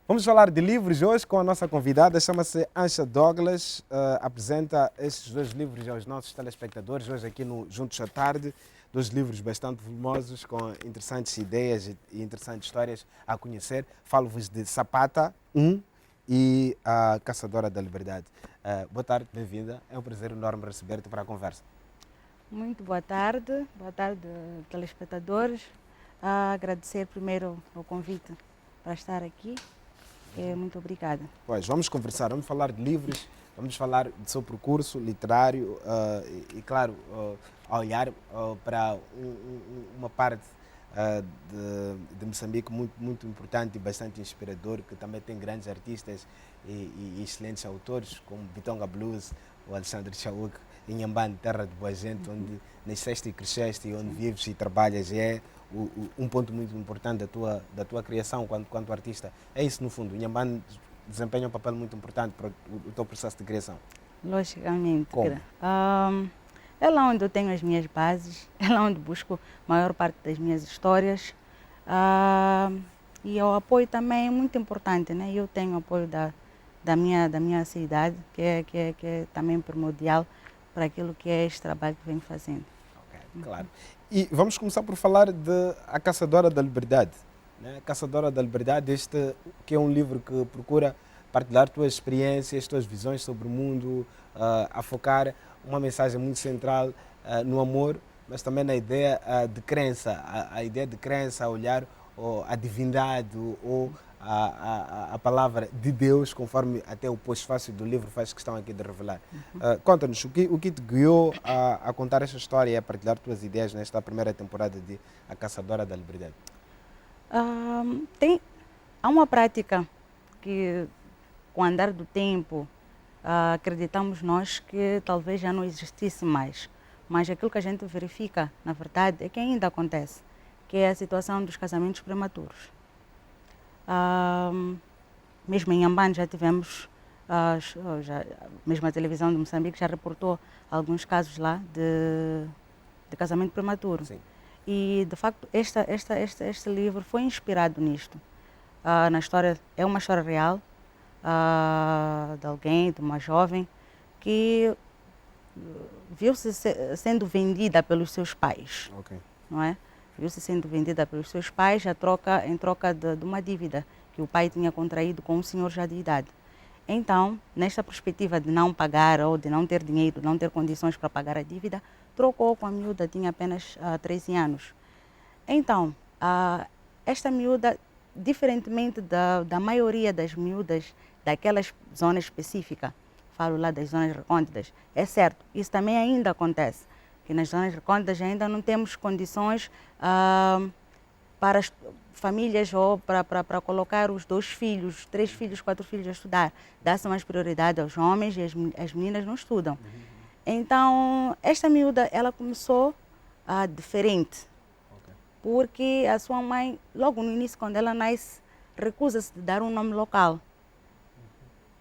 Vamos falar de livros hoje com a nossa convidada, chama-se Ansha Douglas, apresenta estes dois livros aos nossos telespectadores, hoje aqui no Juntos à Tarde, dois livros bastante volumosos, com interessantes ideias e interessantes histórias a conhecer. Falo-vos de Sapata 1 e A Caçadora da Liberdade. Boa tarde, bem-vinda, é um prazer enorme receber-te para a conversa. Muito boa tarde, telespectadores. Agradecer primeiro o convite para estar aqui. Muito obrigada. Pois, vamos conversar, vamos falar de livros, vamos falar do seu percurso literário e claro, olhar para uma parte de Moçambique muito importante e bastante inspirador, que também tem grandes artistas e excelentes autores, como Bitonga Blues, o Alexandre Chauk, em Inhambane, terra de boa gente, onde nasceste e cresceste e onde vives e trabalhas, e é um ponto muito importante da tua criação quanto artista. É isso, no fundo, Inhambane desempenha um papel muito importante para o teu processo de criação. Logicamente. Como? É lá onde eu tenho as minhas bases, é lá onde busco a maior parte das minhas histórias. E o apoio também é muito importante, né? Eu tenho apoio da minha cidade, que é também primordial para aquilo que é este trabalho que venho fazendo. Okay, claro. E vamos começar por falar de A Caçadora da Liberdade. Né? A Caçadora da Liberdade, este que é um livro que procura partilhar tuas experiências, tuas visões sobre o mundo, a focar uma mensagem muito central no amor, mas também na ideia de crença, a ideia de crença, a olhar a divindade ou a palavra de Deus, conforme até o pós-fácil do livro faz questão aqui de revelar. Conta-nos, o que te guiou a contar esta história e a partilhar tuas ideias nesta primeira temporada de A Caçadora da Liberdade? Há uma prática que, com o andar do tempo, acreditamos nós que talvez já não existisse mais. Mas aquilo que a gente verifica, na verdade, é que ainda acontece, que é a situação dos casamentos prematuros. Mesmo em Inhambane já tivemos, mesmo a televisão de Moçambique já reportou alguns casos lá de casamento prematuro. Sim. E, de facto, este livro foi inspirado nisto. Na história, é uma história real de alguém, de uma jovem, que viu-se sendo vendida pelos seus pais. Okay. Não é? Viu-se sendo vendida pelos seus pais em troca de uma dívida que o pai tinha contraído com um senhor já de idade. Então, nesta perspectiva de não pagar ou de não ter dinheiro, não ter condições para pagar a dívida, trocou com a miúda, tinha apenas 13 anos. Então, esta miúda, diferentemente da maioria das miúdas daquela zona específica, falo lá das zonas recônditas, é certo, isso também ainda acontece, que nas zonas recônditas ainda não temos condições para as famílias ou para colocar os 2 filhos, 3 filhos, 4 filhos a estudar. Dá-se mais prioridade aos homens e as meninas não estudam. Então, esta miúda, ela começou diferente, porque a sua mãe, logo no início, quando ela nasce, recusa-se de dar um nome local.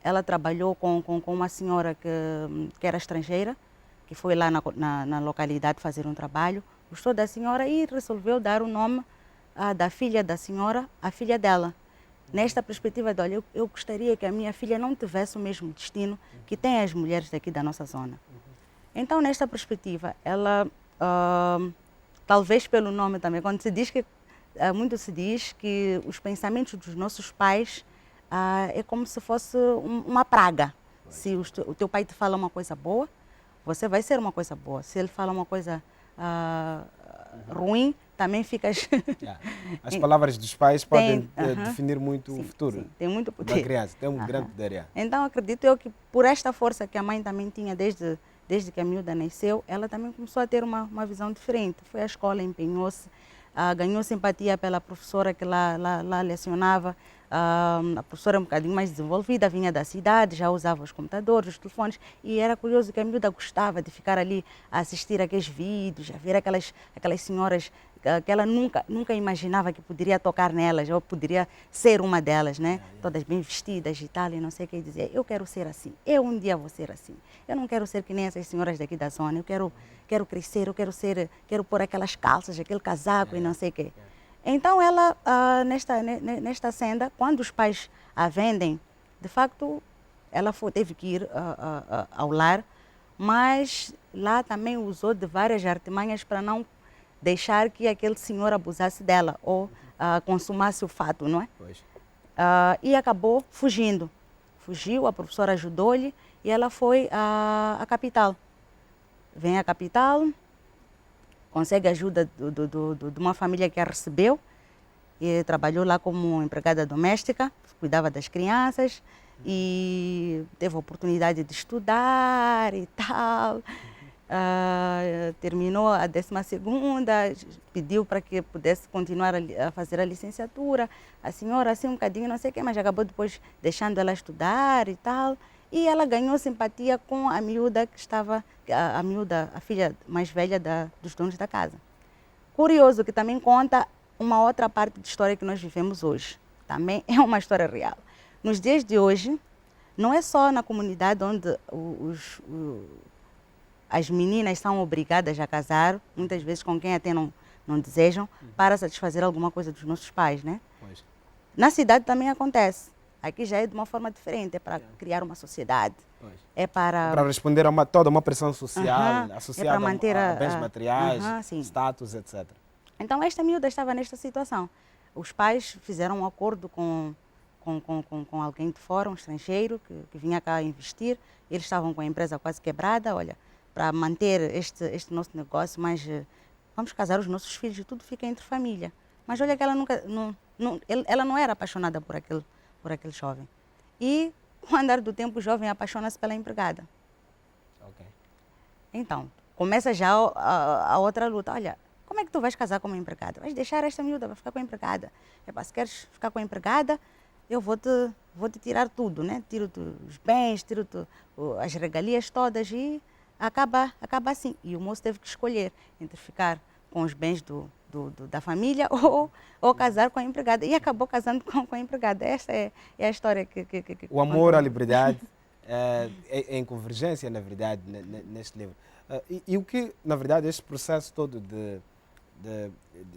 Ela trabalhou com uma senhora que era estrangeira, que foi lá na localidade fazer um trabalho, gostou da senhora e resolveu dar o nome da filha da senhora à filha dela. Nesta perspectiva de, olha, eu gostaria que a minha filha não tivesse o mesmo destino que têm as mulheres daqui da nossa zona. Então, nesta perspectiva, ela, talvez pelo nome também, quando se diz que, muito se diz que os pensamentos dos nossos pais é como se fosse uma praga. Se o teu pai te fala uma coisa boa, você vai ser uma coisa boa. Se ele fala uma coisa ruim, também ficas... As palavras dos pais podem definir muito sim, o futuro tem muito poder. da criança, tem um grande poder. Então, acredito eu que por esta força que a mãe também tinha desde que a miúda nasceu, ela também começou a ter uma visão diferente. Foi à escola, empenhou-se, ganhou simpatia pela professora que lá lecionava. A professora é um bocadinho mais desenvolvida, vinha da cidade, já usava os computadores, os telefones, e era curioso que a miúda gostava de ficar ali a assistir aqueles vídeos, a ver aquelas senhoras que ela nunca imaginava que poderia tocar nelas, ou poderia ser uma delas, né? Todas bem vestidas e tal, e não sei o que, dizia, eu quero ser assim, eu um dia vou ser assim. Eu não quero ser que nem essas senhoras daqui da zona, eu quero crescer, quero pôr aquelas calças, aquele casaco e não sei o que. Então ela, nesta senda, quando os pais a vendem, de facto, ela teve que ir ao lar, mas lá também usou de várias artimanhas para não deixar que aquele senhor abusasse dela ou consumasse o fato, não é? Pois. E acabou fugindo. Fugiu, a professora ajudou-lhe e ela foi à capital. Vem à capital, consegue ajuda de uma família que a recebeu e trabalhou lá como empregada doméstica, cuidava das crianças e teve a oportunidade de estudar e tal. Terminou a 12ª, pediu para que pudesse continuar a fazer a licenciatura. A senhora, assim, um bocadinho, não sei o quê, mas acabou depois deixando ela estudar e tal. E ela ganhou simpatia com a miúda que estava, a miúda, a filha mais velha dos donos da casa. Curioso que também conta uma outra parte de história que nós vivemos hoje. Também é uma história real. Nos dias de hoje, não é só na comunidade onde as meninas são obrigadas a casar, muitas vezes com quem até não desejam, para satisfazer alguma coisa dos nossos pais, né? Pois. Na cidade também acontece. Aqui já é de uma forma diferente, é para criar uma sociedade. Pois. É para responder a toda uma pressão social é associada para manter a bens materiais, sim. status, etc. Então, esta miúda estava nesta situação. Os pais fizeram um acordo com alguém de fora, um estrangeiro, que vinha cá investir. Eles estavam com a empresa quase quebrada. Olha, para manter este nosso negócio, mas vamos casar os nossos filhos e tudo fica entre família. Mas olha que ela ela não era apaixonada por aquele jovem. E, com o andar do tempo, o jovem apaixona-se pela empregada. Okay. Então, começa já a outra luta. Olha, como é que tu vais casar com uma empregada? Vais deixar esta miúda, vai ficar com a empregada. Se queres ficar com a empregada, eu vou te tirar tudo, né? Tiro-te os bens, tiro-te as regalias todas e acaba assim. E o moço teve que escolher entre ficar com os bens da família ou casar com a empregada. E acabou casando com a empregada. Essa é a história que o amor à liberdade é em convergência, na verdade, neste livro. E o que, na verdade, este processo todo de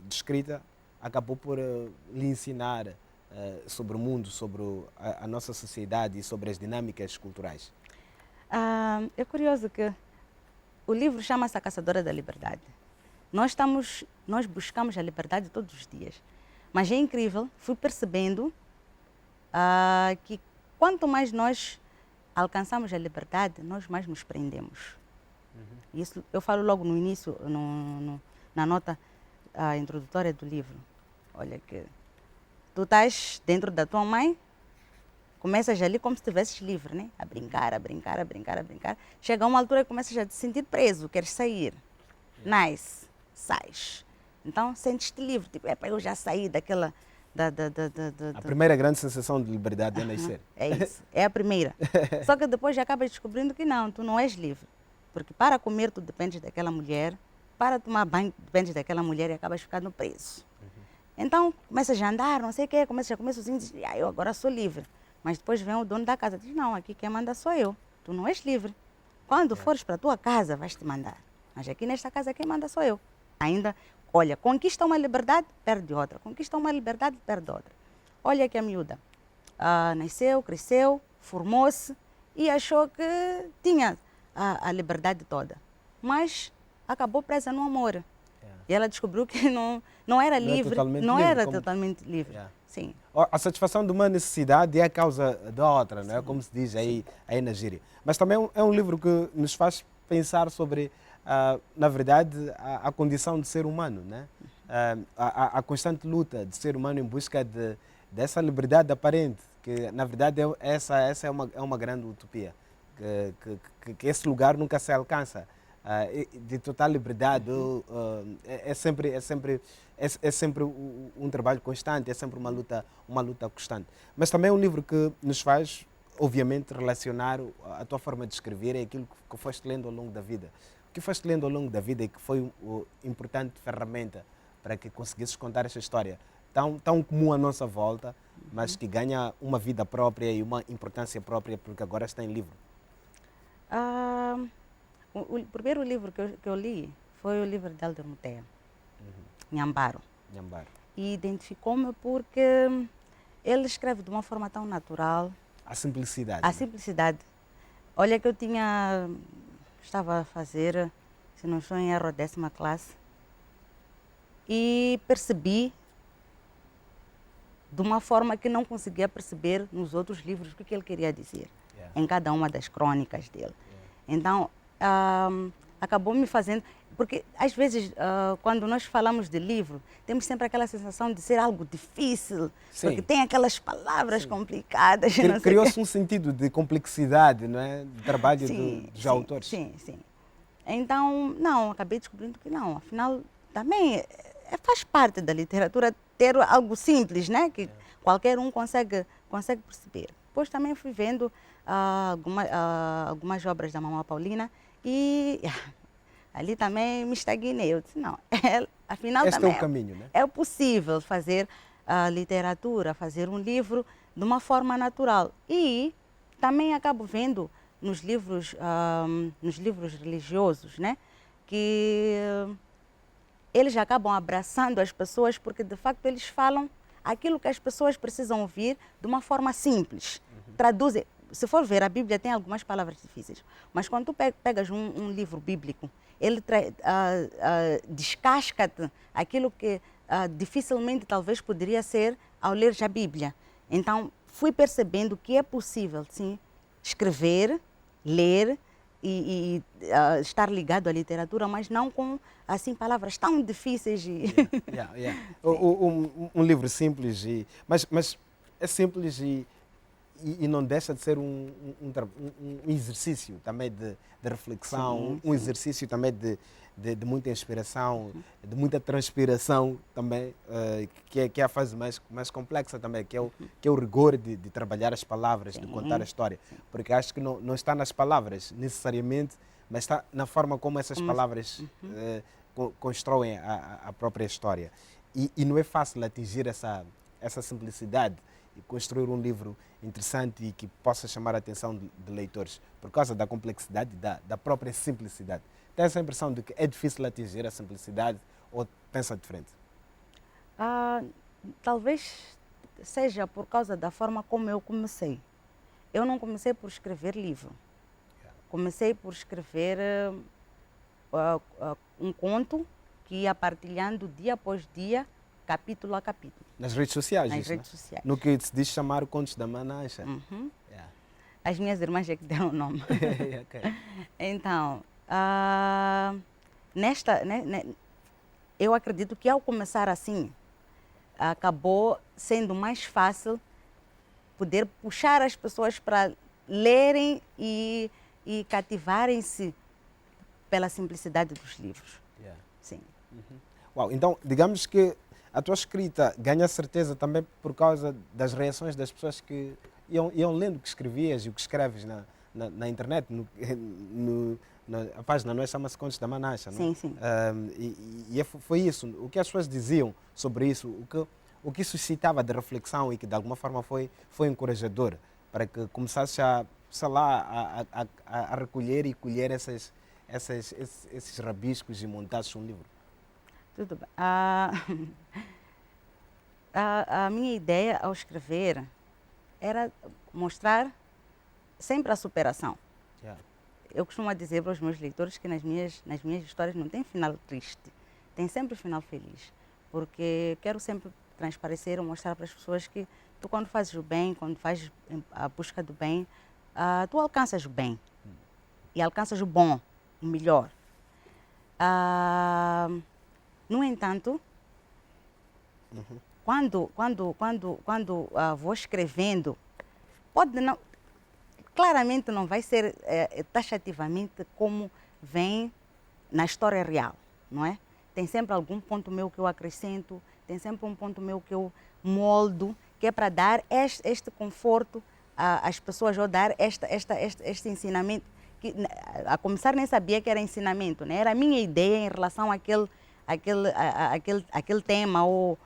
escrita acabou por lhe ensinar sobre o mundo, sobre a nossa sociedade e sobre as dinâmicas culturais? É curioso que o livro chama-se A Caçadora da Liberdade. Nós buscamos a liberdade todos os dias. Mas é incrível, fui percebendo que quanto mais nós alcançamos a liberdade, nós mais nos prendemos. Isso eu falo logo no início, na nota introdutória do livro. Olha que tu estás dentro da tua mãe, começas ali como se estivesses livre, né? A brincar, a brincar, a brincar, a brincar. Chega a uma altura que começas a te sentir preso, queres sair. Nice, sais. Então sentes-te livre, tipo, eu já saí daquela... A primeira grande sensação de liberdade é nascer. É isso, é a primeira. Só que depois já acabas descobrindo que não, tu não és livre. Porque para comer tu dependes daquela mulher, para tomar banho dependes daquela mulher e acabas ficando preso. Então começas a andar, não sei o quê, começas a comer sozinho e dizes, eu agora sou livre. Mas depois vem o dono da casa e diz, não, aqui quem manda sou eu, tu não és livre. Quando fores para a tua casa vais te mandar. Mas aqui nesta casa quem manda sou eu. Ainda, olha, conquista uma liberdade, perde outra. Conquista uma liberdade, perde outra. Olha que a miúda nasceu, cresceu, formou-se e achou que tinha a liberdade toda. Mas acabou presa no amor. E ela descobriu que não era livre, não era totalmente livre. Sim. A satisfação de uma necessidade é a causa da outra, não é? Como se diz aí na gíria. Mas também é um livro que nos faz pensar sobre, na verdade, a condição de ser humano, né? A constante luta de ser humano em busca dessa liberdade aparente, que na verdade essa é uma grande utopia, que esse lugar nunca se alcança. De total liberdade, é sempre um trabalho constante, é sempre uma luta constante. Mas também é um livro que nos faz, obviamente, relacionar a tua forma de escrever e aquilo que foste lendo ao longo da vida. O que foste lendo ao longo da vida e que foi uma importante ferramenta para que conseguisses contar esta história tão comum à nossa volta, mas que ganha uma vida própria e uma importância própria porque agora está em livro. O primeiro livro que eu li foi o livro de Helder Muteia, Nhambaro. E identificou-me porque Ele escreve de uma forma tão natural. A simplicidade. A simplicidade. Olha que eu estava a fazer, se não estou em erro, a 10ª classe e percebi de uma forma que não conseguia perceber nos outros livros o que ele queria dizer, em cada uma das crônicas dele. Então, acabou me fazendo... Porque, às vezes, quando nós falamos de livro, temos sempre aquela sensação de ser algo difícil, Sim. porque tem aquelas palavras complicadas. Criou-se um sentido de complexidade, não é? De trabalho dos autores. Sim. Então, não, acabei descobrindo que não. Afinal, também faz parte da literatura ter algo simples, né? Que qualquer um consegue perceber. Depois também fui vendo algumas obras da Mamã Paulina e ali também me estagnei. Eu disse, não, afinal este também é o caminho, né? É possível fazer literatura, fazer um livro de uma forma natural. E também acabo vendo nos livros religiosos, né? Que eles acabam abraçando as pessoas porque, de facto, eles falam aquilo que as pessoas precisam ouvir de uma forma simples. Traduzem. Se for ver, a Bíblia tem algumas palavras difíceis, mas quando tu pegas um livro bíblico, ele descasca-te aquilo que dificilmente talvez poderia ser ao ler a Bíblia. Então, fui percebendo que é possível, sim, escrever, ler e estar ligado à literatura, mas não com assim palavras tão difíceis. Um livro simples, mas é simples e não deixa de ser um exercício também de reflexão, um exercício também de muita inspiração, de muita transpiração também, que é a fase mais complexa também, que é o rigor de trabalhar as palavras, de contar a história. Porque acho que não está nas palavras necessariamente, mas está na forma como essas palavras constroem a própria história. E não é fácil atingir essa simplicidade e construir um livro interessante e que possa chamar a atenção de leitores, por causa da complexidade da própria simplicidade. Tem essa impressão de que é difícil atingir a simplicidade ou pensa diferente? Talvez seja por causa da forma como eu comecei. Eu não comecei por escrever livro. Comecei por escrever um conto que ia partilhando dia após dia, capítulo a capítulo. Nas redes sociais? Nas redes sociais. No que se diz chamar Contos da Manasha. As minhas irmãs é que deram o nome. Okay. Então, eu acredito que ao começar assim, acabou sendo mais fácil poder puxar as pessoas para lerem e cativarem-se pela simplicidade dos livros. Sim. Uau, então, digamos que a tua escrita ganha certeza também por causa das reações das pessoas que iam lendo o que escrevias e o que escreves na internet, a página não é, chama-se Contos da Manasha, não é? Sim. Foi isso, o que as pessoas diziam sobre isso, o que suscitava de reflexão e que de alguma forma foi encorajador para que começasse a recolher e colher esses rabiscos e montasse um livro. Tudo bem. A minha ideia ao escrever era mostrar sempre a superação. Eu costumo dizer para os meus leitores que nas minhas histórias não tem final triste, tem sempre final feliz, porque quero sempre transparecer ou mostrar para as pessoas que tu, quando fazes o bem, quando fazes a busca do bem, tu alcanças o bem e alcanças o bom, o melhor. No entanto, quando vou escrevendo, claramente não vai ser taxativamente como vem na história real, não é? Tem sempre algum ponto meu que eu acrescento, tem sempre um ponto meu que eu moldo, que é para dar este conforto às pessoas, ou dar este ensinamento, que a começar nem sabia que era ensinamento, né? Era a minha ideia em relação àquele tema ou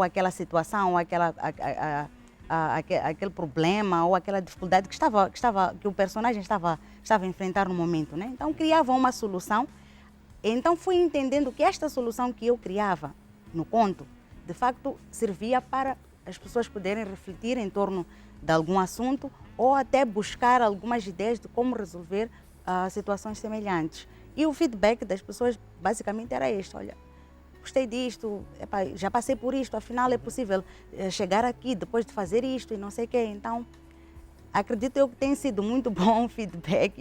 aquela situação, ou aquele problema ou aquela dificuldade que o personagem estava a enfrentar no momento, né? Então criava uma solução. Então fui entendendo que esta solução que eu criava no conto, de facto, servia para as pessoas poderem refletir em torno de algum assunto ou até buscar algumas ideias de como resolver situações semelhantes. E o feedback das pessoas basicamente era este: olha, gostei disto, epá, já passei por isto, afinal é possível chegar aqui depois de fazer isto e não sei o quê. Então, acredito eu que tem sido muito bom o feedback.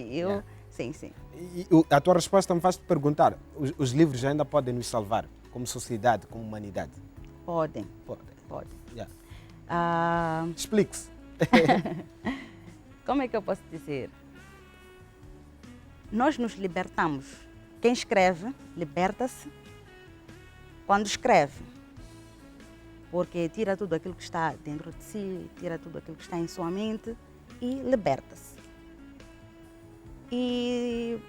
Sim, sim. E a tua resposta me faz te perguntar, os livros ainda podem nos salvar como sociedade, como humanidade? Podem. Yeah. Explique-se. Como é que eu posso dizer? Nós nos libertamos. Quem escreve, liberta-se quando escreve. Porque tira tudo aquilo que está dentro de si, tira tudo aquilo que está em sua mente e liberta-se. E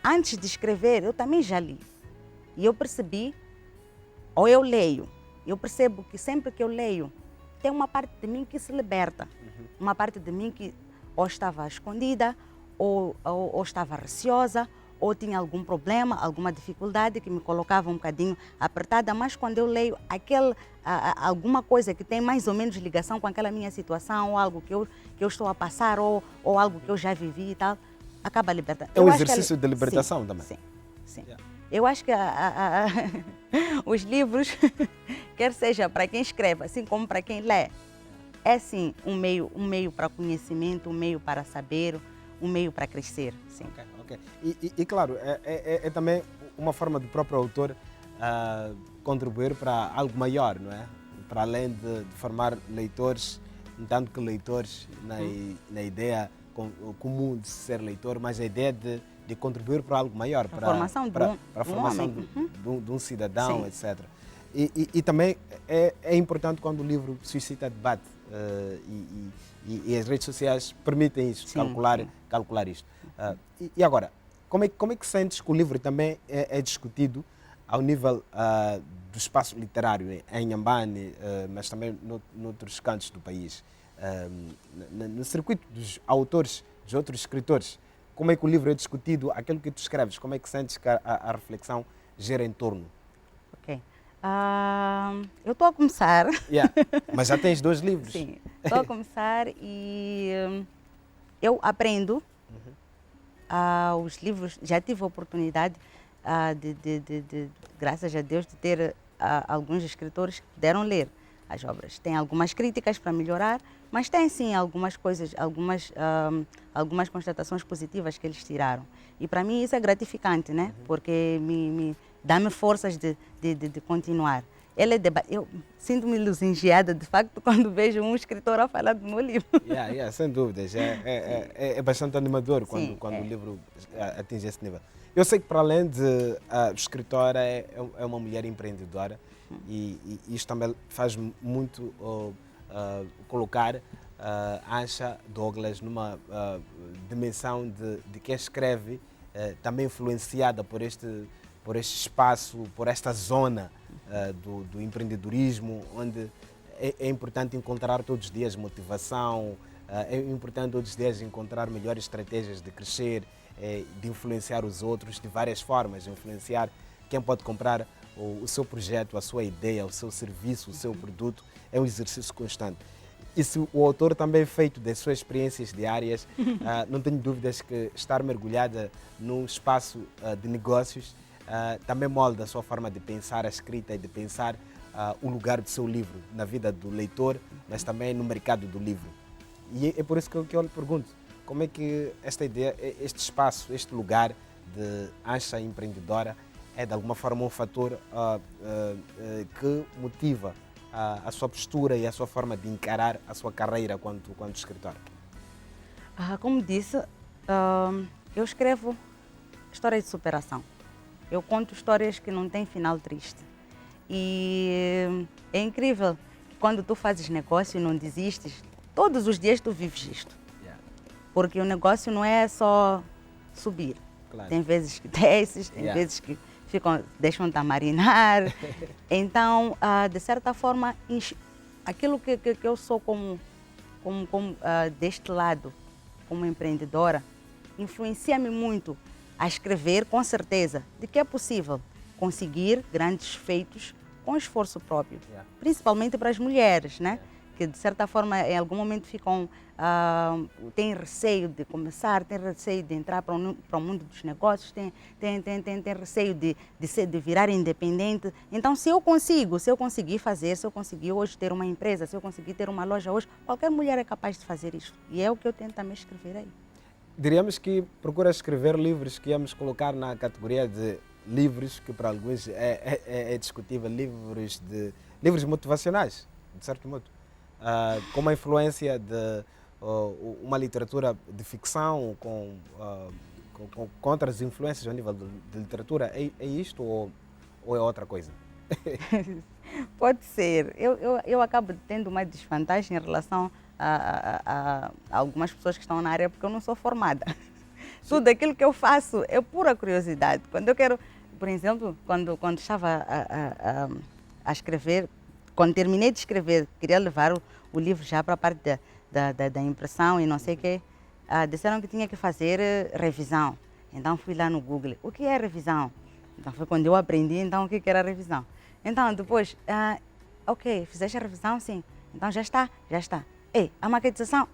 antes de escrever, eu também já li. E eu percebi, ou eu leio, eu percebo que sempre que eu leio, tem uma parte de mim que se liberta. Uma parte de mim que ou estava escondida, ou estava receosa, ou tinha algum problema, alguma dificuldade que me colocava um bocadinho apertada, mas quando eu leio alguma coisa que tem mais ou menos ligação com aquela minha situação, ou algo que eu estou a passar, ou algo que eu já vivi e tal, acaba libertando. É um exercício de libertação sim, também. Sim. Yeah. Eu acho que os livros, quer seja para quem escreve, assim como para quem lê, é sim um meio para conhecimento, um meio para saber, um meio para crescer. Sim. Okay. E claro, é também uma forma do próprio autor contribuir para algo maior, não é? Para além de formar leitores, não tanto que leitores na ideia comum de ser leitor, mas a ideia de contribuir para algo maior, para a formação de um cidadão, sim, etc. E também é importante quando o livro suscita debate e as redes sociais permitem isso, sim, calcular isto. E agora, como é que sentes que o livro também é discutido ao nível do espaço literário em Inhambane, mas também noutros cantos do país? No circuito dos autores, dos outros escritores, como é que o livro é discutido, aquilo que tu escreves, como é que sentes que a reflexão gira em torno? Ok. Eu estou a começar. Yeah. Mas já tens 2 livros. Sim, estou a começar e eu aprendo os livros. Já tive a oportunidade, graças a Deus, de ter alguns escritores que puderam ler as obras. Tem algumas críticas para melhorar, mas tem sim algumas coisas, algumas constatações positivas que eles tiraram. E para mim isso é gratificante, né? Porque dá-me forças de continuar. Eu sinto-me lisonjeada, de facto, quando vejo um escritor a falar do meu livro. Sem dúvidas. É bastante animador quando o livro atinge esse nível. Eu sei que, para além de escritora, é uma mulher empreendedora e isto também faz muito colocar Ansha Douglas numa dimensão de quem escreve, também influenciada por este espaço, por esta zona do empreendedorismo, onde é importante encontrar todos os dias motivação, é importante todos os dias encontrar melhores estratégias de crescer, de influenciar os outros de várias formas, influenciar quem pode comprar o seu projeto, a sua ideia, o seu serviço, o seu produto, é um exercício constante. E se o autor também é feito das suas experiências diárias, não tenho dúvidas que estar mergulhada num espaço de negócios também molda a sua forma de pensar a escrita e de pensar o lugar do seu livro na vida do leitor, mas também no mercado do livro. E é por isso que eu lhe pergunto, como é que esta ideia, este espaço, este lugar de Ansha empreendedora é de alguma forma um fator que motiva a sua postura e a sua forma de encarar a sua carreira quanto escritora? Como disse, eu escrevo histórias de superação. Eu conto histórias que não têm final triste. E é incrível que quando tu fazes negócio e não desistes, todos os dias tu vives isto. Porque o negócio não é só subir. Claro. Tem vezes que desces, tem vezes que deixam-te a marinar. Então, de certa forma, aquilo que eu sou como deste lado, como empreendedora, influencia-me muito a escrever com certeza de que é possível conseguir grandes feitos com esforço próprio, principalmente para as mulheres, né? que de certa forma em algum momento ficam, têm receio de começar, têm receio de entrar para o mundo dos negócios, têm receio de virar independente. Então, se eu conseguir fazer, se eu conseguir hoje ter uma empresa, se eu conseguir ter uma loja hoje, qualquer mulher é capaz de fazer isso. E é o que eu tento também escrever aí. Diríamos que procura escrever livros que íamos colocar na categoria de livros, que para alguns é discutível, livros motivacionais, de certo modo, com uma influência de uma literatura de ficção, com outras influências a nível de literatura. É isto ou é outra coisa? Pode ser. Eu acabo tendo uma desvantagem em relação a algumas pessoas que estão na área, porque eu não sou formada. Sim. Tudo aquilo que eu faço é pura curiosidade. Quando eu quero, por exemplo, quando estava a escrever, quando terminei de escrever, queria levar o livro já para a parte da impressão e não sei o quê, disseram que tinha que fazer revisão. Então fui lá no Google. O que é revisão? Então foi quando eu aprendi então o que era revisão. Então depois, ok, fizeste a revisão? Sim. Então já está. Ei, a maquetização?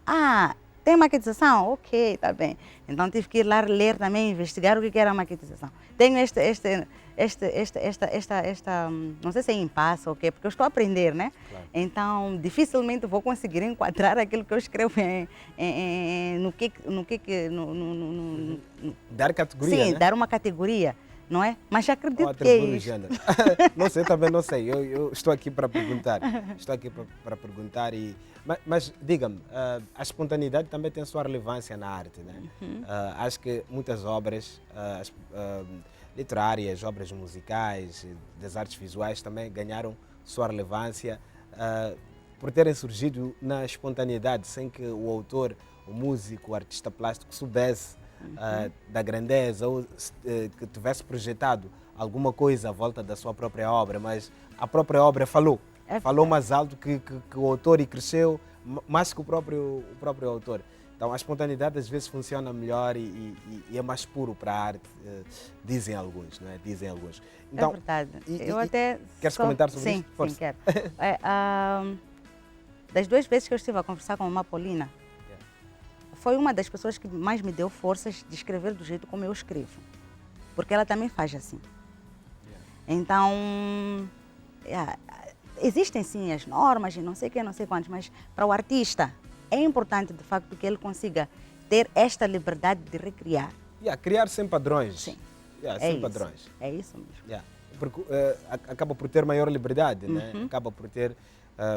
Tem maquetização? Ok, está bem. Então tive que ir lá ler também, investigar o que era a maquetização. Tenho não sei se é impasse ou o quê, porque eu estou a aprender, né? Claro. Então, dificilmente vou conseguir enquadrar aquilo que eu escrevo dar categoria, sim, né? dar uma categoria. Não é? Mas acredito que é isso. Não sei, também não sei. Eu estou aqui para perguntar. Mas diga-me, a espontaneidade também tem sua relevância na arte, né? Acho que muitas obras literárias, obras musicais, das artes visuais também ganharam sua relevância por terem surgido na espontaneidade, sem que o autor, o músico, o artista plástico soubesse da grandeza ou que tivesse projetado alguma coisa à volta da sua própria obra, mas a própria obra falou mais alto que o autor e cresceu mais que o próprio autor. Então a espontaneidade às vezes funciona melhor e é mais puro para a arte, dizem alguns, não é? Dizem alguns. Então, é verdade. Eu até queres comentar sobre isso? Sim, quero. Das 2 vezes que eu estive a conversar com a Mamá Paulina, foi uma das pessoas que mais me deu forças de escrever do jeito como eu escrevo. Porque ela também faz assim. Então, existem sim as normas e não sei o que, não sei quantos, mas para o artista é importante de facto que ele consiga ter esta liberdade de recriar. Criar sem padrões. Sim. Sem padrões. É isso mesmo. Porque acaba por ter maior liberdade, né? Acaba por ter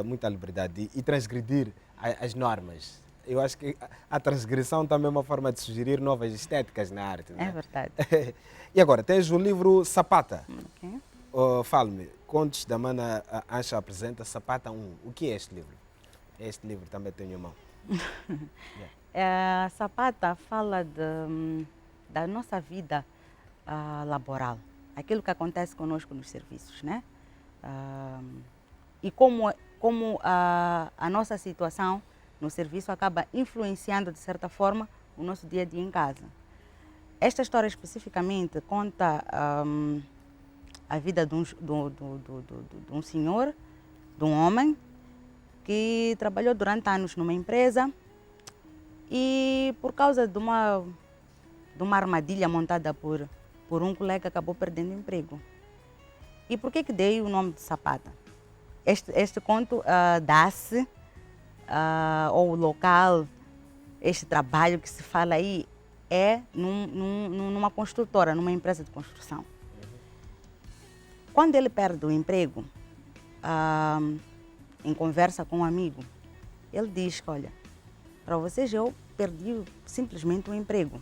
muita liberdade e transgredir as normas. Eu acho que a transgressão também é uma forma de sugerir novas estéticas na arte. Né? É verdade. E agora, tens o livro Sapata. Okay. Fale-me, Contos da Mana Ancha apresenta Sapata 1. O que é este livro? Este livro também tenho em mão. Sapata fala da nossa vida laboral, aquilo que acontece conosco nos serviços, né? E como a nossa situação no serviço acaba influenciando, de certa forma, o nosso dia a dia em casa. Esta história especificamente conta a vida de um senhor, de um homem, que trabalhou durante anos numa empresa e, por causa de uma armadilha montada por um colega, acabou perdendo o emprego. E por que dei o nome de Sapata? Este conto dá-se ou o local, este trabalho que se fala aí é numa construtora, numa empresa de construção. Quando ele perde o emprego, em conversa com um amigo, ele diz que, olha, para vocês eu perdi simplesmente um emprego,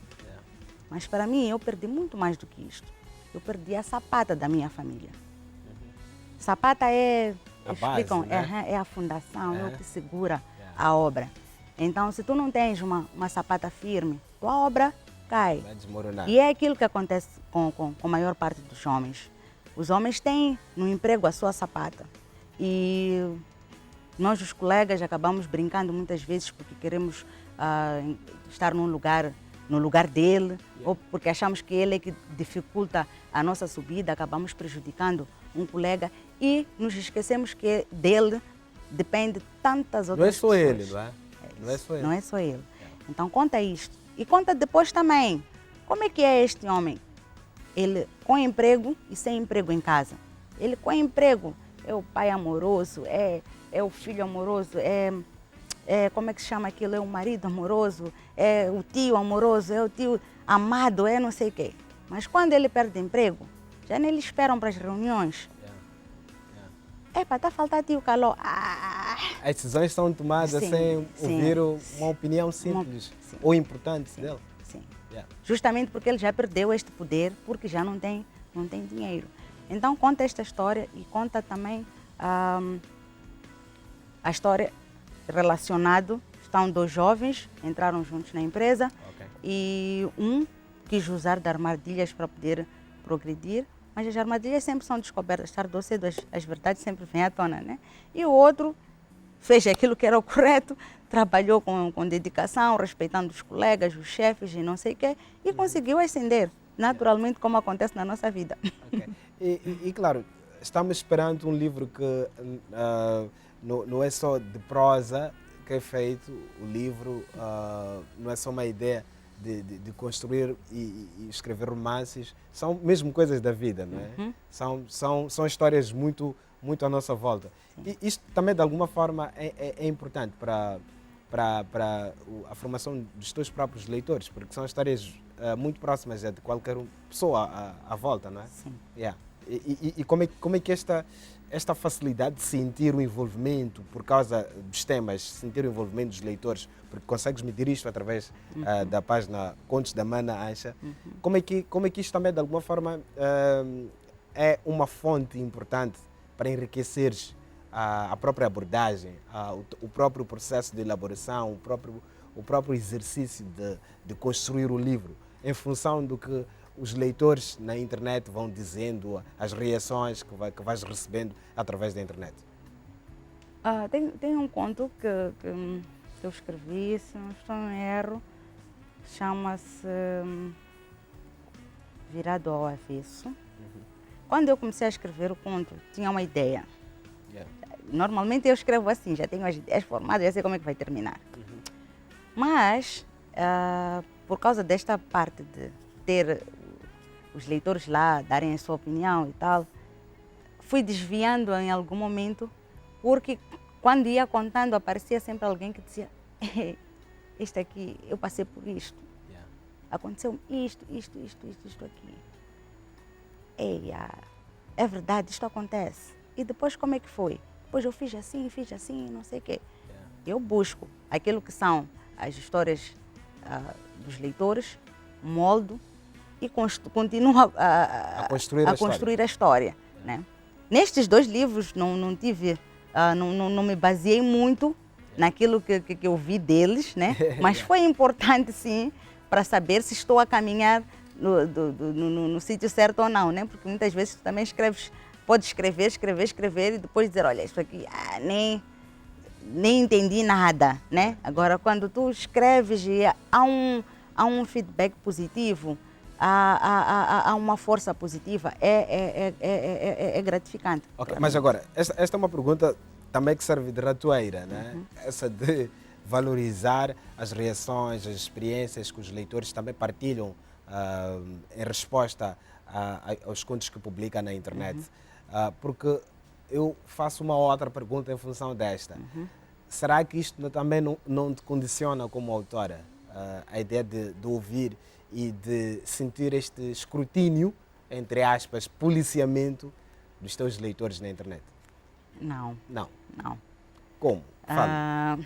mas para mim eu perdi muito mais do que isto. Eu perdi a sapata da minha família. Sapata é a base, né? É a fundação, é o que segura a obra. Então, se tu não tens uma sapata firme, tua obra cai. Vai desmoronar. E é aquilo que acontece com a maior parte dos homens. Os homens têm no emprego a sua sapata. E nós, os colegas, acabamos brincando muitas vezes porque queremos estar no lugar dele, ou porque achamos que ele é que dificulta a nossa subida, acabamos prejudicando um colega e nos esquecemos que dele depende de tantas Não outras é só pessoas. ele, não é? Não é só ele. Não é só ele. Então conta isto. E conta depois também, como é que é este homem? Ele com emprego e sem emprego em casa. Ele com emprego é o pai amoroso, é o filho amoroso, como é que se chama aquilo? É o marido amoroso, é o tio amoroso, é o tio amado, é não sei o quê. Mas quando ele perde emprego, já nem lhe esperam para as reuniões. Epa, está a faltar tio calor. As decisões são tomadas Sim, sem sim, ouvir sim. uma opinião simples Sim. ou importante dele. Sim. Yeah. Justamente porque ele já perdeu este poder, porque já não tem dinheiro. Então conta esta história e conta também a história relacionada. Estão dois jovens, entraram juntos na empresa e um quis usar de armadilhas para poder progredir, mas as armadilhas sempre são descobertas, tarde ou cedo as verdades sempre vêm à tona, né? E o outro fez aquilo que era o correto, trabalhou com dedicação, respeitando os colegas, os chefes e não sei o quê, e conseguiu ascender, naturalmente, como acontece na nossa vida. Okay. E claro, estamos esperando um livro que não é só de prosa que é feito, o livro não é só uma ideia de construir e escrever romances, são mesmo coisas da vida, não é? São histórias muito à nossa volta. E isto também, de alguma forma, é importante para a formação dos teus próprios leitores, porque são histórias muito próximas de qualquer pessoa à volta, não é? Sim. Yeah. E como é que esta facilidade de sentir o envolvimento por causa dos temas, sentir o envolvimento dos leitores, porque consegues medir isto através da página Contos da Mana Ancha, como é que isto também, de alguma forma, é uma fonte importante para enriqueceres a própria abordagem, o próprio processo de elaboração, o próprio exercício de construir o livro, em função do que os leitores na internet vão dizendo, as reações que vais recebendo através da internet? Tem um conto que eu escrevi, se não estou em erro, chama-se Virado ao Avesso. Quando eu comecei a escrever o conto, tinha uma ideia. Normalmente eu escrevo assim, já tenho as ideias formadas, já sei como é que vai terminar. Mas, por causa desta parte de ter os leitores lá darem a sua opinião e tal, fui desviando em algum momento, porque quando ia contando aparecia sempre alguém que dizia: isto aqui, eu passei por isto, aconteceu isto aqui. É verdade, isto acontece. E depois como é que foi? Depois eu fiz assim, não sei o quê. Eu busco aquilo que são as histórias dos leitores, moldo e continuo a construir a história. Né? Nestes dois livros não tive, não me baseei muito naquilo que eu vi deles, né? Mas foi importante sim para saber se estou a caminhar no sítio certo ou não, né? Porque muitas vezes tu também pode escrever e depois dizer: olha, isso aqui nem entendi nada, né? Agora, quando tu escreves e há um feedback positivo, há uma força positiva, é gratificante. Okay, mas agora, esta é uma pergunta também que serve de ratoeira, né? Essa de valorizar as reações, as experiências que os leitores também partilham em resposta aos contos que publica na internet. Porque eu faço uma outra pergunta em função desta. Será que isto também não te condiciona como autora? A ideia de ouvir e de sentir este escrutínio, entre aspas, policiamento dos teus leitores na internet? Não. Como? Fala.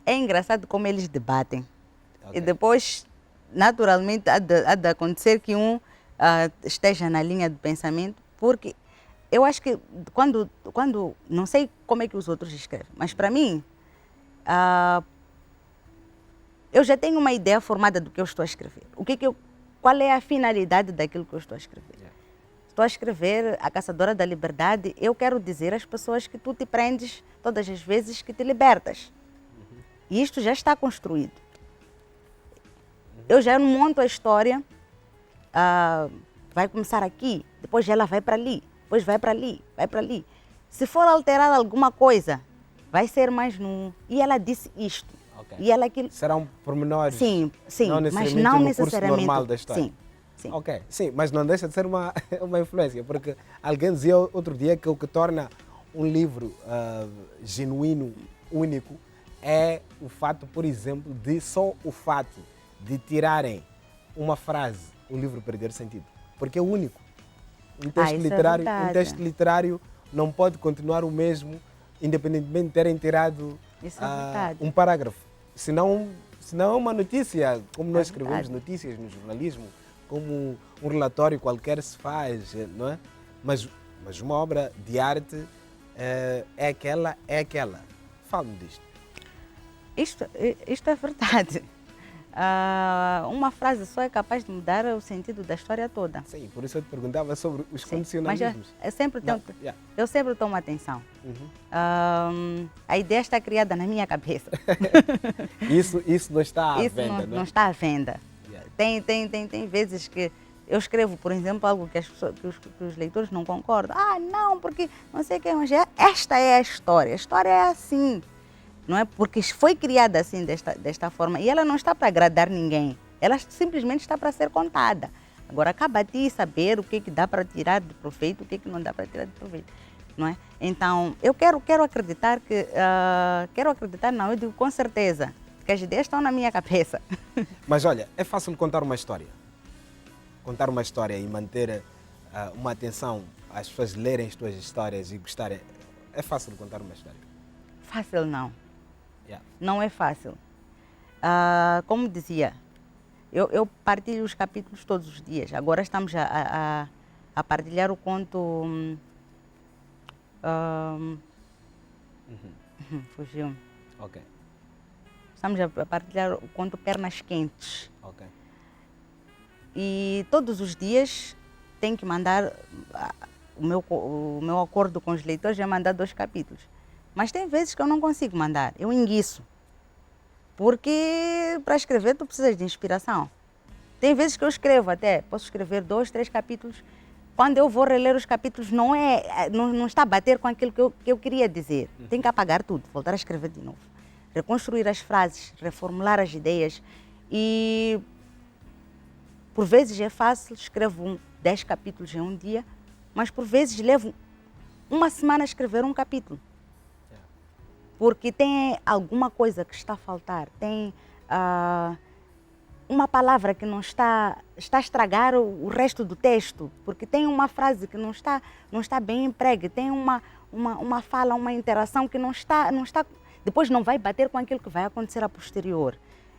É engraçado como eles debatem. E depois, naturalmente, há de acontecer que um esteja na linha de pensamento, porque eu acho que quando não sei como é que os outros escrevem, mas para mim, eu já tenho uma ideia formada do que eu estou a escrever. Qual é a finalidade daquilo que eu estou a escrever? Estou a escrever A Caçadora da Liberdade, eu quero dizer às pessoas que tu te prendes todas as vezes que te libertas. E isto já está construído. Eu já monto a história, vai começar aqui, depois ela vai para ali, depois vai para ali, vai para ali. Se for alterar alguma coisa, vai ser mais nu. E ela disse isto. Ok. E ela aquilo. Serão pormenores, Sim, sim, não mas necessariamente não no necessariamente. curso normal da história. Sim, sim. Ok, sim, mas não deixa de ser uma influência, porque alguém dizia outro dia que o que torna um livro genuíno, único, é o fato, por exemplo, de só o fato de tirarem uma frase, o livro perder sentido. Porque é único. Isso é verdade. Um texto literário não pode continuar o mesmo, independentemente de terem tirado Isso é verdade. um parágrafo. Senão é uma notícia, como nós escrevemos verdade. notícias no jornalismo, como um relatório qualquer se faz, não é? Mas uma obra de arte é aquela. Fale-me disto. Isto é verdade. Uma frase só é capaz de mudar o sentido da história toda. Sim, por isso eu te perguntava sobre os Sim, mas condicionalismos. eu sempre tomo atenção. Uhum. A ideia está criada na minha cabeça. Isso não está à Isso venda, não está à venda. Yeah. Tem vezes que eu escrevo, por exemplo, algo que, que os leitores não concordam. Não, porque não sei o que, mas esta é a história. A história é assim. Não é? Porque foi criada assim, desta forma. E ela não está para agradar ninguém. Ela simplesmente está para ser contada. Agora, acaba a ti saber o que dá para tirar de proveito, o que não dá para tirar de proveito. Não é? Então, eu quero acreditar que... não, eu digo com certeza, que as ideias estão na minha cabeça. Mas olha, é fácil contar uma história. Contar uma história e manter uma atenção às pessoas lerem as tuas histórias e gostarem. É fácil contar uma história. Fácil não. Yeah. Não é fácil. Como dizia, eu partilho os capítulos todos os dias. Agora estamos a partilhar o conto... fugiu. Ok. Estamos a partilhar o conto Pernas Quentes. Ok. E todos os dias tenho que mandar... O meu acordo com os leitores é mandar 2 capítulos. Mas tem vezes que eu não consigo mandar. Eu enguiço. Porque para escrever tu precisas de inspiração. Tem vezes que eu escrevo até, posso escrever 2, 3 capítulos. Quando eu vou reler os capítulos, não está a bater com aquilo que eu queria dizer. Tenho que apagar tudo, voltar a escrever de novo. Reconstruir as frases, reformular as ideias. E por vezes é fácil, escrevo 10 capítulos em um dia, mas por vezes levo uma semana a escrever um capítulo. Porque tem alguma coisa que está a faltar, tem uma palavra que não está a estragar o resto do texto, porque tem uma frase que não está bem empregue, tem uma fala, uma interação que não está, depois não vai bater com aquilo que vai acontecer a posterior.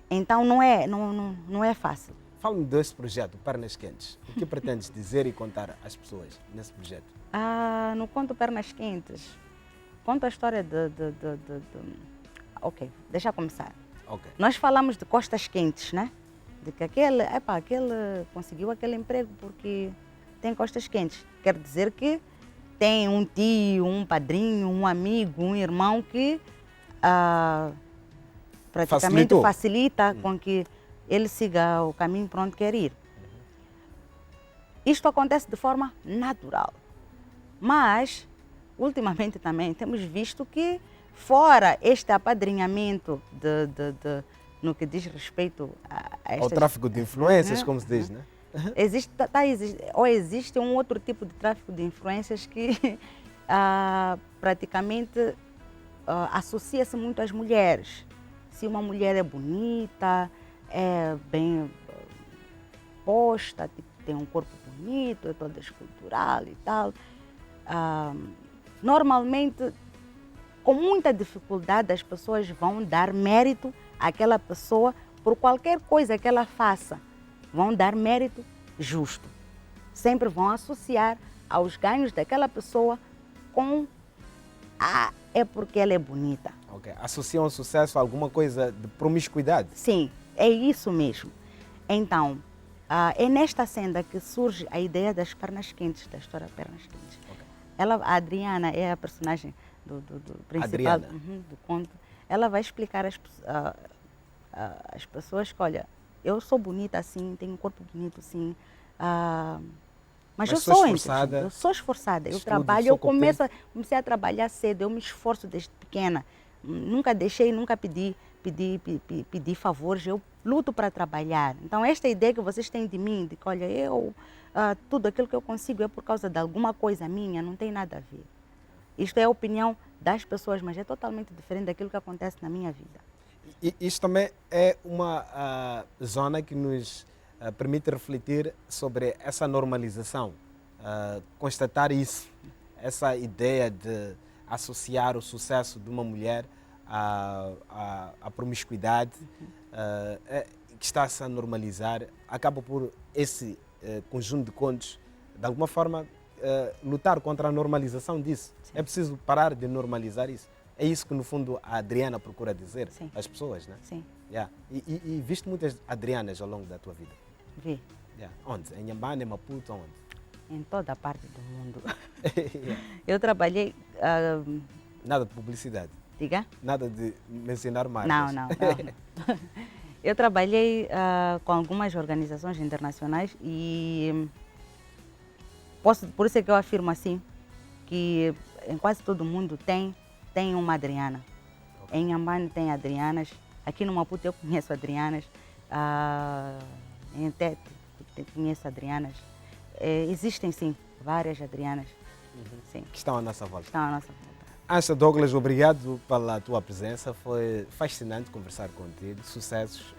Então não é fácil. Fala-me desse projeto, Pernas Quentes. O que pretendes dizer e contar às pessoas nesse projeto? No conto Pernas Quentes, conto a história Ok, deixa eu começar. Okay. Nós falamos de costas quentes, né? De que aquele conseguiu aquele emprego porque tem costas quentes. Quer dizer que tem um tio, um padrinho, um amigo, um irmão que praticamente facilita com que ele siga o caminho para onde quer ir. Isto acontece de forma natural. Mas, ultimamente também, temos visto que, fora este apadrinhamento no que diz respeito ao tráfico de influências, como se diz, né? Existe um outro tipo de tráfico de influências que praticamente associa-se muito às mulheres. Se uma mulher é bonita, é bem posta, tem um corpo bonito, é toda escultural e tal, normalmente, com muita dificuldade, as pessoas vão dar mérito àquela pessoa por qualquer coisa que ela faça. Vão dar mérito justo. Sempre vão associar aos ganhos daquela pessoa com é porque ela é bonita. Okay. Associam o sucesso a alguma coisa de promiscuidade? Sim, é isso mesmo. Então, é nesta senda que surge a ideia das pernas quentes, da história Pernas Quentes. Okay. A Adriana é a personagem do principal do conto. Ela vai explicar às pessoas que, olha, eu sou bonita assim, tenho um corpo bonito assim, Mas Mas eu sou sou esforçada. inteligente, eu sou esforçada. Eu Estudo, trabalho, sou eu comecei a trabalhar cedo, eu me esforço desde pequena. Nunca deixei, nunca pedi favores, eu luto para trabalhar. Então, esta ideia que vocês têm de mim, de que, olha, tudo aquilo que eu consigo é por causa de alguma coisa minha, não tem nada a ver. Isto é a opinião das pessoas, mas é totalmente diferente daquilo que acontece na minha vida. E isto também é uma zona que nos permite refletir sobre essa normalização, constatar isso, essa ideia de associar o sucesso de uma mulher à promiscuidade, que está-se a normalizar, acaba por esse conjunto de contos, de alguma forma, lutar contra a normalização disso. Sim. É preciso parar de normalizar isso. É isso que, no fundo, a Adriana procura dizer às pessoas, né? Sim. Yeah. E viste muitas Adrianas ao longo da tua vida? Vi. Yeah. Onde? Em Inhambane, em Maputo, onde? Em toda a parte do mundo. Yeah. Eu trabalhei... Nada de publicidade? Diga? Nada de mencionar marcas? Não. Eu trabalhei com algumas organizações internacionais e por isso é que eu afirmo assim, que em quase todo mundo tem uma Adriana. Okay. Em Inhambane tem Adrianas, aqui no Maputo eu conheço Adrianas, em Tete conheço Adrianas. Existem sim várias Adrianas. Sim. Que estão à nossa volta. Estão à nossa volta. Ansha Douglas, obrigado pela tua presença, foi fascinante conversar contigo, sucessos,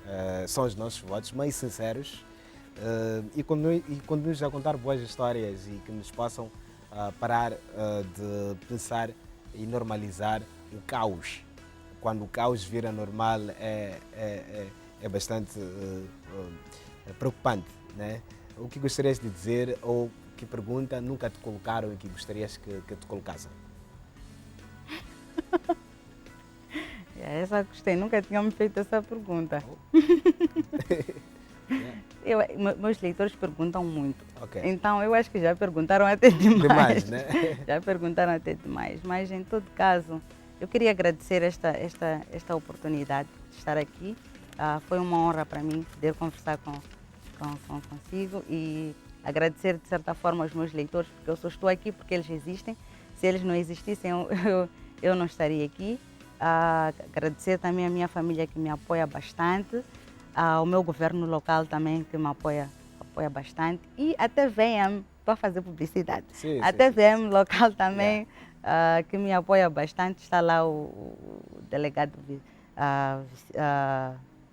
são os nossos votos, mais sinceros, e continues a contar boas histórias e que nos possam parar de pensar e normalizar o caos. Quando o caos vira normal é bastante preocupante, né? O que gostarias de dizer ou que pergunta nunca te colocaram e que gostarias que te colocassem? Essa gostei, nunca tinham me feito essa pergunta. Meus leitores perguntam muito. Okay. Então eu acho que já perguntaram até demais. Né? Já perguntaram até demais. Mas em todo caso, eu queria agradecer esta oportunidade de estar aqui. Foi uma honra para mim poder conversar consigo e agradecer de certa forma aos meus leitores, porque eu só estou aqui porque eles existem. Se eles não existissem, eu não estaria aqui. Agradecer também a minha família que me apoia bastante, ao meu governo local também que me apoia bastante e a TVM, para fazer publicidade. Sim, a TVM local também, que me apoia bastante. Está lá o delegado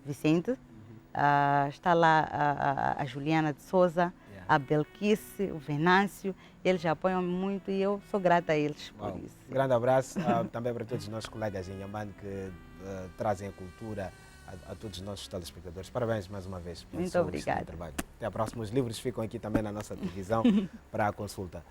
Vicente, está lá a Juliana de Souza, a Belquice, o Venâncio, eles apoiam muito e eu sou grata a eles por isso. Um grande abraço também para todos os nossos colegas em Inhambane que trazem a cultura a todos os nossos telespectadores. Parabéns mais uma vez pelo muito seu obrigada. trabalho. Até a próxima. Os livros ficam aqui também na nossa televisão para a consulta.